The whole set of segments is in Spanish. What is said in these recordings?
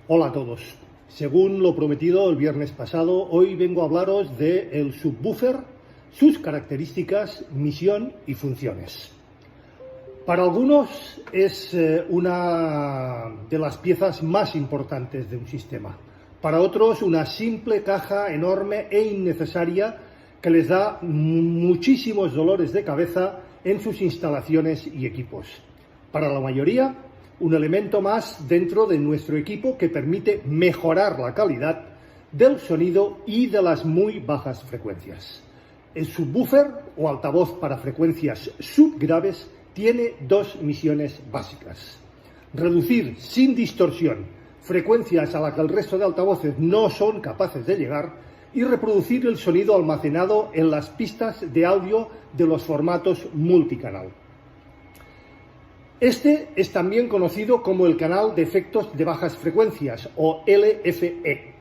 Hola a todos. Según lo prometido el viernes pasado, hoy vengo a hablaros del subwoofer, sus características, misión y funciones. Para algunos es una de las piezas más importantes de un sistema. Para otros, una simple caja enorme e innecesaria que les da muchísimos dolores de cabeza en sus instalaciones y equipos. Para la mayoría, un elemento más dentro de nuestro equipo que permite mejorar la calidad del sonido y de las muy bajas frecuencias. El subwoofer o altavoz para frecuencias subgraves tiene dos misiones básicas: reducir sin distorsión frecuencias a las que el resto de altavoces no son capaces de llegar y reproducir el sonido almacenado en las pistas de audio de los formatos multicanal. Este es también conocido como el canal de efectos de bajas frecuencias o LFE,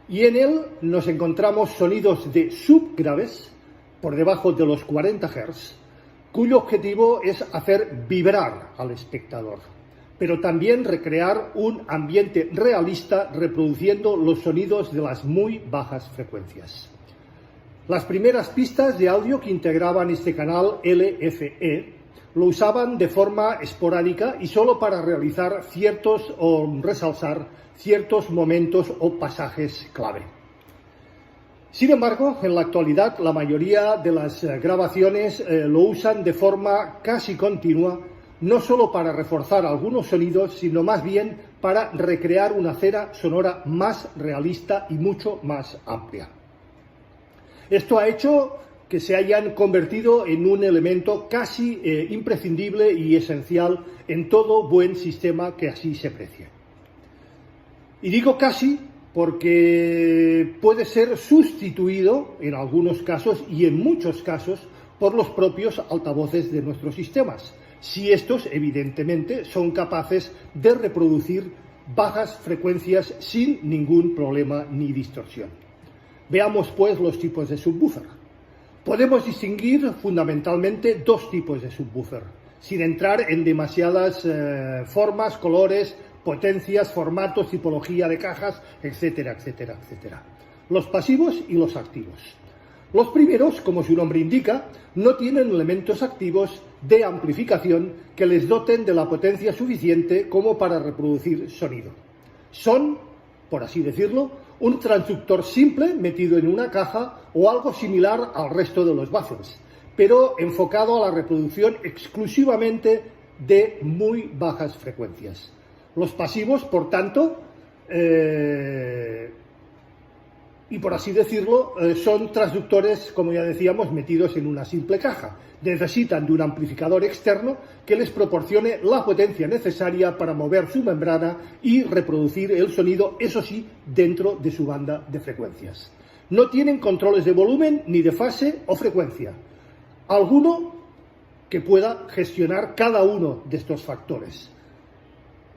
y en él nos encontramos sonidos de subgraves por debajo de los 40 Hz, cuyo objetivo es hacer vibrar al espectador, pero también recrear un ambiente realista reproduciendo los sonidos de las muy bajas frecuencias. Las primeras pistas de audio que integraban este canal LFE lo usaban de forma esporádica y solo para realizar resalzar ciertos momentos o pasajes clave. Sin embargo, en la actualidad la mayoría de las grabaciones lo usan de forma casi continua, no solo para reforzar algunos sonidos, sino más bien para recrear una acera sonora más realista y mucho más amplia. Esto ha hecho que se hayan convertido en un elemento casi imprescindible y esencial en todo buen sistema que así se precie. Y digo casi porque puede ser sustituido en algunos casos y en muchos casos por los propios altavoces de nuestros sistemas, si estos evidentemente son capaces de reproducir bajas frecuencias sin ningún problema ni distorsión. Veamos pues los tipos de subwoofer. Podemos distinguir fundamentalmente dos tipos de subwoofer, sin entrar en demasiadas formas, colores, potencias, formatos, tipología de cajas, etcétera, etcétera, etcétera. Los pasivos y los activos. Los primeros, como su nombre indica, no tienen elementos activos de amplificación que les doten de la potencia suficiente como para reproducir sonido. Son, por así decirlo, un transductor simple metido en una caja o algo similar al resto de los buffers, pero enfocado a la reproducción exclusivamente de muy bajas frecuencias. Los pasivos, por tanto, y por así decirlo, son transductores, como ya decíamos, metidos en una simple caja. Necesitan de un amplificador externo que les proporcione la potencia necesaria para mover su membrana y reproducir el sonido, eso sí, dentro de su banda de frecuencias. No tienen controles de volumen ni de fase o frecuencia. Alguno que pueda gestionar cada uno de estos factores,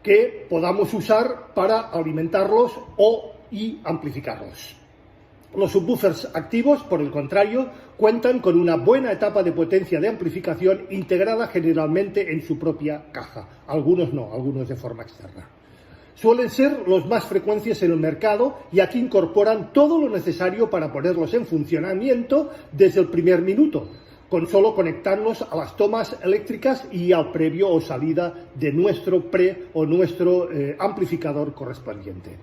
que podamos usar para alimentarlos y amplificarlos. Los subwoofers activos, por el contrario, cuentan con una buena etapa de potencia de amplificación integrada generalmente en su propia caja. Algunos no, algunos de forma externa. Suelen ser los más frecuentes en el mercado y aquí incorporan todo lo necesario para ponerlos en funcionamiento desde el primer minuto, con solo conectarnos a las tomas eléctricas y al previo o salida de nuestro nuestro amplificador correspondiente.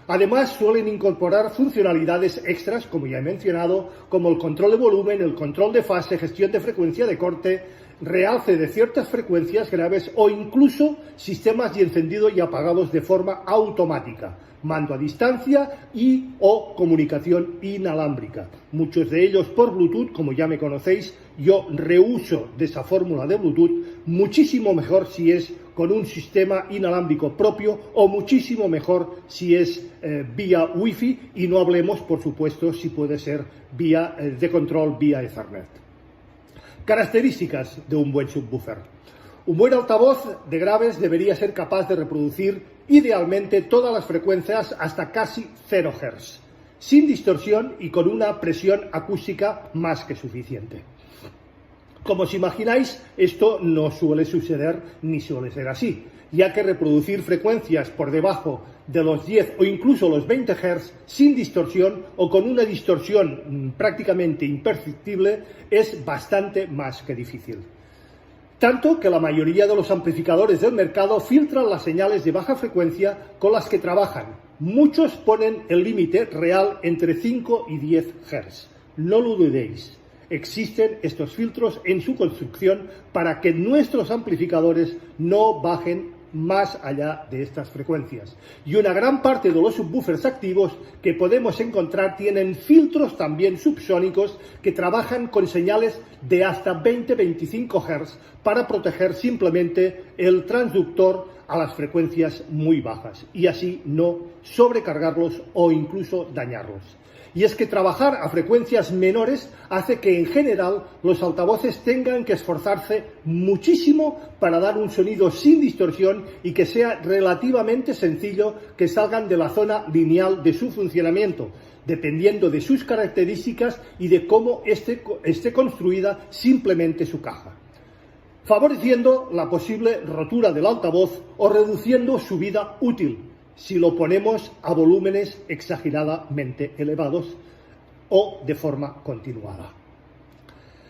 Además, suelen incorporar funcionalidades extras, como ya he mencionado, como el control de volumen, el control de fase, gestión de frecuencia de corte, realce de ciertas frecuencias graves o incluso sistemas de encendido y apagados de forma automática, mando a distancia o comunicación inalámbrica. Muchos de ellos por Bluetooth, como ya me conocéis. Yo reuso de esa fórmula de Bluetooth, muchísimo mejor si es con un sistema inalámbrico propio o muchísimo mejor si es vía Wi-Fi, y no hablemos, por supuesto, si puede ser vía de control vía Ethernet. Características de un buen subwoofer. Un buen altavoz de graves debería ser capaz de reproducir idealmente todas las frecuencias hasta casi 0 Hz, sin distorsión y con una presión acústica más que suficiente. Como os imagináis, esto no suele suceder ni suele ser así. ya que reproducir frecuencias por debajo de los 10 o incluso los 20 Hz sin distorsión o con una distorsión prácticamente imperceptible es bastante más que difícil. Tanto que la mayoría de los amplificadores del mercado filtran las señales de baja frecuencia con las que trabajan. Muchos ponen el límite real entre 5 y 10 Hz. No lo dudéis. Existen estos filtros en su construcción para que nuestros amplificadores no bajen más allá de estas frecuencias. Y una gran parte de los subwoofers activos que podemos encontrar tienen filtros también subsónicos que trabajan con señales de hasta 20-25 Hz para proteger simplemente el transductor a las frecuencias muy bajas y así no sobrecargarlos o incluso dañarlos. Y es que trabajar a frecuencias menores hace que en general los altavoces tengan que esforzarse muchísimo para dar un sonido sin distorsión y que sea relativamente sencillo que salgan de la zona lineal de su funcionamiento, dependiendo de sus características y de cómo esté construida simplemente su caja, favoreciendo la posible rotura del altavoz o reduciendo su vida útil si lo ponemos a volúmenes exageradamente elevados o de forma continuada.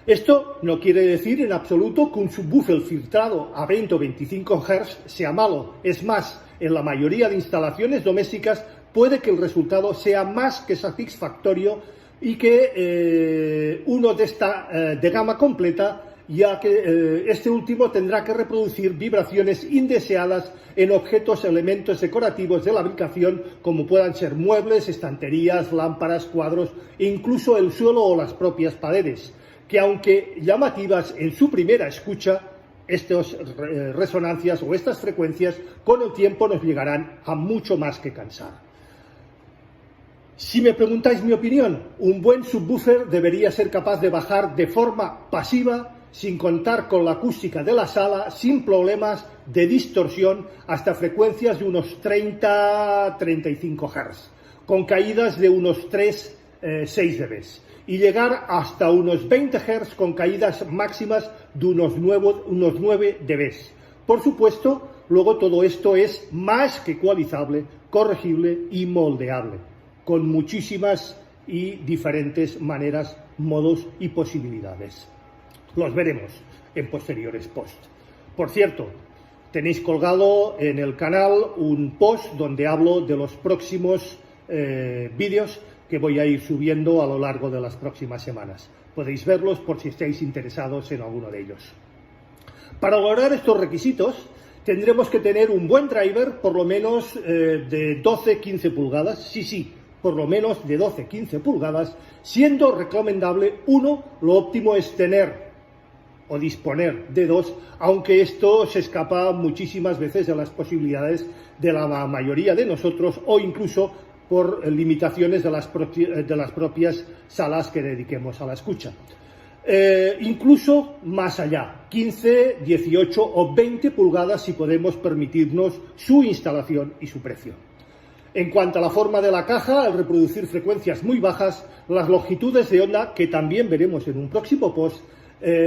Esto no quiere decir en absoluto que un subwoofer filtrado a 20 o 25 Hz sea malo. Es más, en la mayoría de instalaciones domésticas puede que el resultado sea más que satisfactorio y que uno de gama completa, ya que este último tendrá que reproducir vibraciones indeseadas en objetos, elementos decorativos de la habitación, como puedan ser muebles, estanterías, lámparas, cuadros e incluso el suelo o las propias paredes, que aunque llamativas en su primera escucha, estas resonancias o estas frecuencias con el tiempo nos llegarán a mucho más que cansar. Si me preguntáis mi opinión, un buen subwoofer debería ser capaz de bajar de forma pasiva, sin contar con la acústica de la sala, sin problemas de distorsión, hasta frecuencias de unos 30-35 Hz, con caídas de unos 3-6 dB, y llegar hasta unos 20 Hz con caídas máximas de unos 9 dB. Por supuesto, luego todo esto es más que ecualizable, corregible y moldeable, con muchísimas y diferentes maneras, modos y posibilidades. Los veremos en posteriores posts. Por cierto, tenéis colgado en el canal un post donde hablo de los próximos vídeos que voy a ir subiendo a lo largo de las próximas semanas. Podéis verlos por si estáis interesados en alguno de ellos. Para lograr estos requisitos tendremos que tener un buen driver, por lo menos de 12-15 pulgadas, sí, por lo menos de 12-15 pulgadas, siendo recomendable uno. Lo óptimo es tener o disponer de dos, aunque esto se escapa muchísimas veces de las posibilidades de la mayoría de nosotros o incluso por limitaciones de las propias salas que dediquemos a la escucha. Incluso más allá, 15, 18 o 20 pulgadas si podemos permitirnos su instalación y su precio. En cuanto a la forma de la caja, al reproducir frecuencias muy bajas, las longitudes de onda, que también veremos en un próximo post,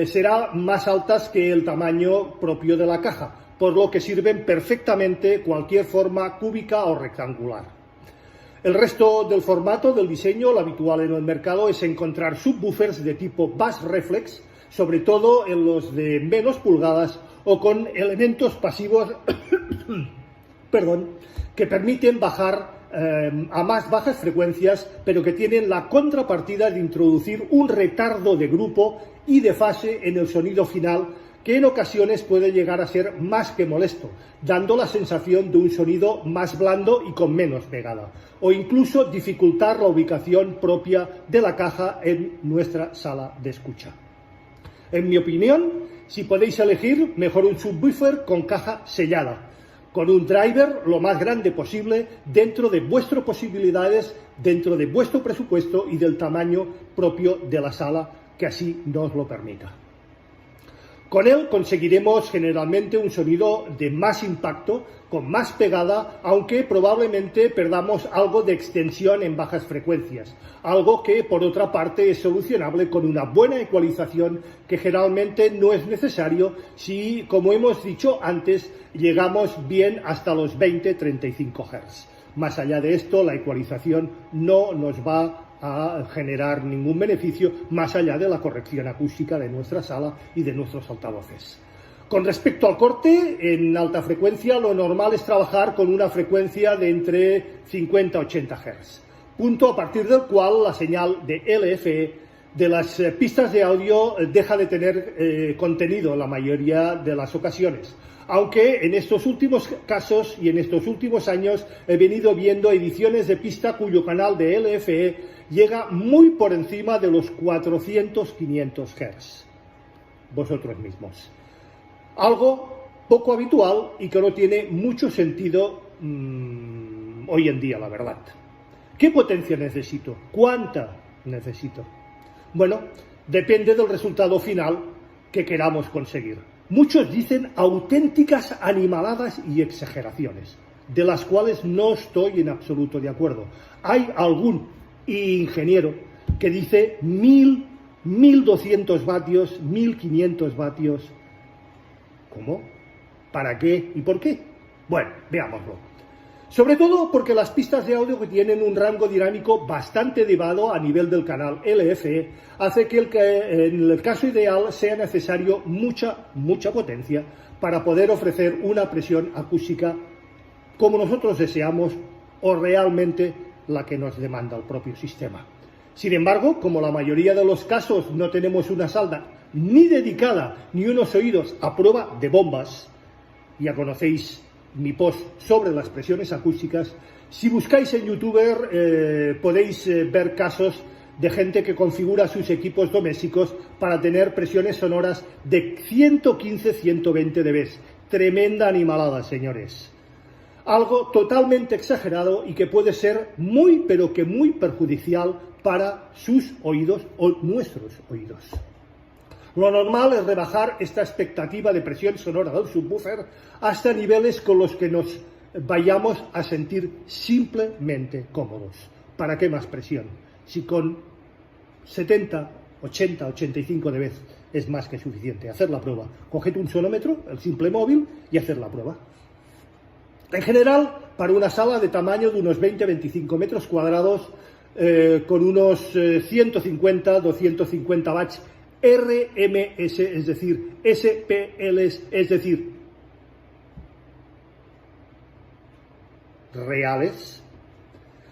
serán más altas que el tamaño propio de la caja, por lo que sirven perfectamente cualquier forma cúbica o rectangular. El resto del formato del diseño, lo habitual en el mercado, es encontrar subwoofers de tipo bass reflex, sobre todo en los de menos pulgadas o con elementos pasivos que permiten bajar a más bajas frecuencias, pero que tienen la contrapartida de introducir un retardo de grupo y de fase en el sonido final, que en ocasiones puede llegar a ser más que molesto, dando la sensación de un sonido más blando y con menos pegada, o incluso dificultar la ubicación propia de la caja en nuestra sala de escucha. En mi opinión, si podéis elegir, mejor un subwoofer con caja sellada, con un driver lo más grande posible dentro de vuestras posibilidades, dentro de vuestro presupuesto y del tamaño propio de la sala que así nos lo permita. Con él conseguiremos generalmente un sonido de más impacto, con más pegada, aunque probablemente perdamos algo de extensión en bajas frecuencias, algo que por otra parte es solucionable con una buena ecualización que generalmente no es necesario si, como hemos dicho antes, llegamos bien hasta los 20-35 Hz. Más allá de esto, la ecualización no nos va a generar ningún beneficio más allá de la corrección acústica de nuestra sala y de nuestros altavoces. Con respecto al corte, en alta frecuencia lo normal es trabajar con una frecuencia de entre 50 y 80 Hz, punto a partir del cual la señal de LFE de las pistas de audio deja de tener contenido en la mayoría de las ocasiones. Aunque en estos últimos casos y en estos últimos años he venido viendo ediciones de pista cuyo canal de LFE llega muy por encima de los 400-500 Hz. Vosotros mismos. Algo poco habitual y que no tiene mucho sentido hoy en día, la verdad. ¿Qué potencia necesito? ¿Cuánta necesito? Bueno, depende del resultado final que queramos conseguir. Muchos dicen auténticas animaladas y exageraciones, de las cuales no estoy en absoluto de acuerdo. Hay algún ingeniero que dice 1000, 1200 vatios, 1500 vatios. ¿Cómo? ¿Para qué? ¿Y por qué? Bueno, veámoslo. Sobre todo porque las pistas de audio que tienen un rango dinámico bastante elevado a nivel del canal LFE hace que en el caso ideal sea necesario mucha potencia para poder ofrecer una presión acústica como nosotros deseamos o realmente la que nos demanda el propio sistema. Sin embargo, como la mayoría de los casos no tenemos una sala ni dedicada ni unos oídos a prueba de bombas, ya conocéis mi post sobre las presiones acústicas, si buscáis en YouTube podéis ver casos de gente que configura sus equipos domésticos para tener presiones sonoras de 115-120 dB. Tremenda animalada, señores. Algo totalmente exagerado y que puede ser muy, pero que muy perjudicial para sus oídos o nuestros oídos. Lo normal es rebajar esta expectativa de presión sonora del subwoofer hasta niveles con los que nos vayamos a sentir simplemente cómodos. ¿Para qué más presión? Si con 70, 80, 85 dB es más que suficiente. Hacer la prueba. Coged un sonómetro, el simple móvil, y hacer la prueba. En general, para una sala de tamaño de unos 20-25 metros cuadrados, con unos 150, 250 watts RMS, es decir, SPLs, es decir, reales,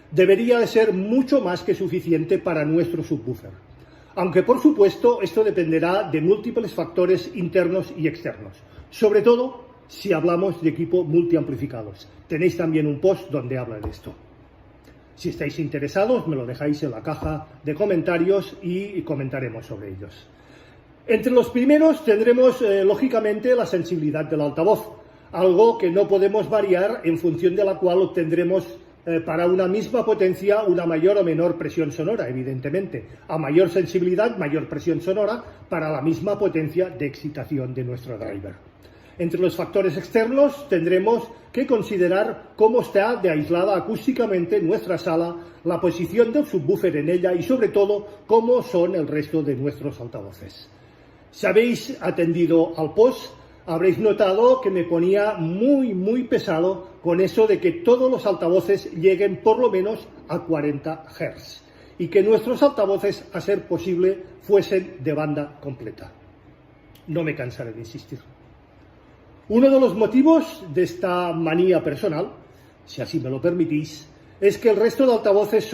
debería de ser mucho más que suficiente para nuestro subwoofer. Aunque, por supuesto, esto dependerá de múltiples factores internos y externos, sobre todo si hablamos de equipo multiamplificados. Tenéis también un post donde habla de esto. Si estáis interesados, me lo dejáis en la caja de comentarios y comentaremos sobre ellos. Entre los primeros tendremos, lógicamente, la sensibilidad del altavoz, algo que no podemos variar en función de la cual obtendremos para una misma potencia una mayor o menor presión sonora, evidentemente. A mayor sensibilidad, mayor presión sonora para la misma potencia de excitación de nuestro driver. Entre los factores externos tendremos que considerar cómo está de aislada acústicamente nuestra sala, la posición del subwoofer en ella y sobre todo cómo son el resto de nuestros altavoces. Si habéis atendido al post, habréis notado que me ponía muy pesado con eso de que todos los altavoces lleguen por lo menos a 40 Hz y que nuestros altavoces, a ser posible, fuesen de banda completa. No me cansaré de insistir. Uno de los motivos de esta manía personal, si así me lo permitís, es que el resto de altavoces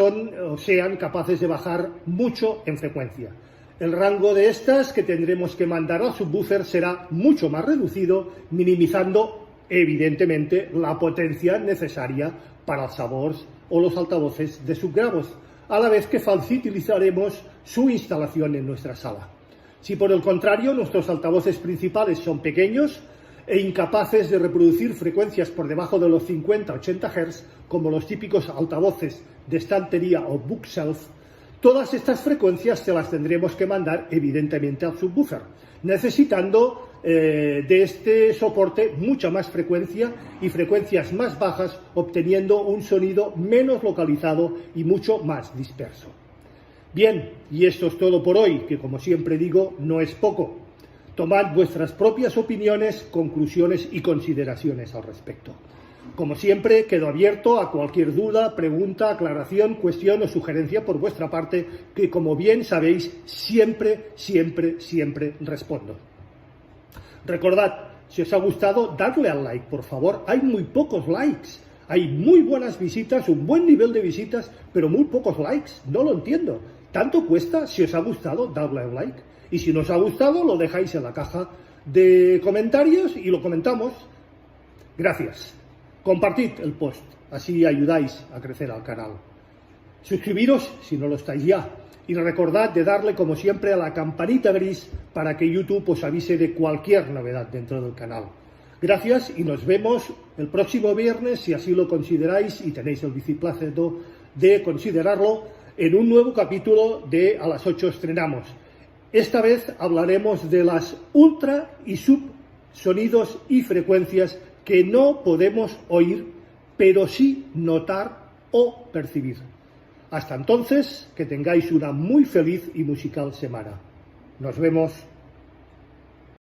sean capaces de bajar mucho en frecuencia. El rango de estas que tendremos que mandar al subwoofer será mucho más reducido, minimizando, evidentemente, la potencia necesaria para los subwoofers o los altavoces de subgraves, a la vez que facilitaremos su instalación en nuestra sala. Si por el contrario nuestros altavoces principales son pequeños e incapaces de reproducir frecuencias por debajo de los 50-80 Hz, como los típicos altavoces de estantería o bookshelf, todas estas frecuencias se las tendremos que mandar evidentemente al subwoofer, necesitando de este soporte mucha más frecuencia y frecuencias más bajas, obteniendo un sonido menos localizado y mucho más disperso. Bien, y esto es todo por hoy, que como siempre digo, no es poco. Tomad vuestras propias opiniones, conclusiones y consideraciones al respecto. Como siempre, quedo abierto a cualquier duda, pregunta, aclaración, cuestión o sugerencia por vuestra parte, que como bien sabéis, siempre respondo. Recordad, si os ha gustado, dadle al like, por favor. Hay muy pocos likes. Hay muy buenas visitas, un buen nivel de visitas, pero muy pocos likes. No lo entiendo. ¿Tanto cuesta? Si os ha gustado, dadle al like. Y si no os ha gustado, lo dejáis en la caja de comentarios y lo comentamos. Gracias. Compartid el post, así ayudáis a crecer al canal. Suscribiros si no lo estáis ya. Y recordad de darle, como siempre, a la campanita gris para que YouTube os avise de cualquier novedad dentro del canal. Gracias y nos vemos el próximo viernes, si así lo consideráis y tenéis el bicipláceto de considerarlo, en un nuevo capítulo de A las 8 estrenamos. Esta vez hablaremos de las ultra y sub sonidos y frecuencias que no podemos oír, pero sí notar o percibir. Hasta entonces, que tengáis una muy feliz y musical semana. Nos vemos.